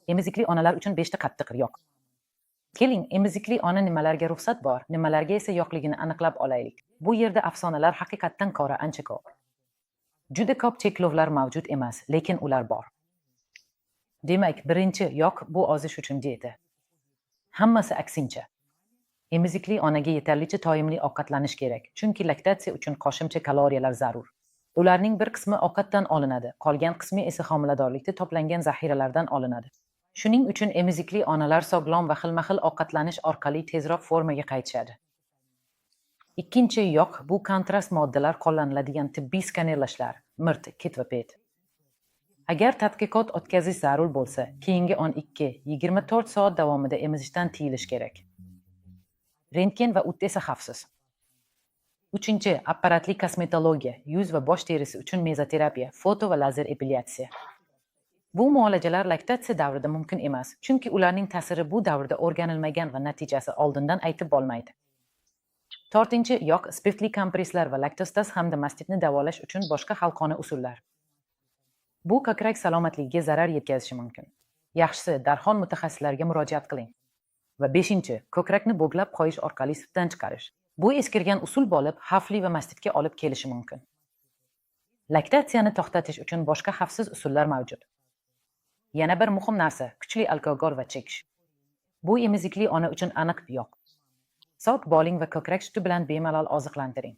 Emizikli onalar uchun 5 ta qattiq yo'q. Keling, emizikli ona nimalarga ruxsat bor, nimalarga esa yo'qligini aniqlab olaylik. Bu yerda afsonalar haqiqatdan ko'ra ancha ko'p. Juda ko'p cheklovlar mavjud emas, lekin ular bor. Demak, birinchi yo'q bu ozish uchun dieta. Hammasi aksincha. Emizikli onaga yetarlicha to'yimli ovqatlanish kerak, chunki laktatsiya uchun qo'shimcha kaloriyalar zarur. Ularning bir qismi ovqatdan olinadi, qolgan qismi esa homiladorlikda to'plangan zaxiralardan olinadi. Shuning uchun emizikli onalar sog'lom va xilma-xil ovqatlanish orqali tezroq formaga qaytishadi. Ikkinchi yo'q bu kontrast moddalar qo'llaniladigan tibbiy skanerlashlar, MIRT, KIT va PET. Agar tadqiqot o'tkazish zarur bo'lsa, keyingi 12-24 soat davomida emizishdan tiyilish kerak. Rentgen va UT esa xavfsiz. Uchinchi, apparatli kosmetologiya, yuz va bosh terisi uchun mezoterapiya, foto va lazer epilyatsiya. Bu muolajalar laktatsiya davrida mumkin emas, chunki ularning ta'siri bu davrda o'rganilmagan va natijasi oldindan aytib bo'lmaydi. To'rtinchi yo'q spirtli kompresslar va laktozsiz hamda mastitni davolash uchun boshqa xalqona usullar. Bu ko'krak salomatligiga zarar yetkazishi mumkin. Yaxshisi, darhol mutaxassislarga murojaat qiling. Va beshinchi, ko'krakni bo'glab qo'yish orqali sutdan chiqarish. Bu eskirgan usul bo'lib, xavfli va mastitga olib kelishi mumkin. Laktatsiyani to'xtatish uchun boshqa xavfsiz usullar mavjud. Yana bir muhim narsa, kuchli alkogol va chekish. Bu emizikli ona uchun aniq yo'q. Soq bo'ling va ko'krak suti bilan bemalol oziqlantiring.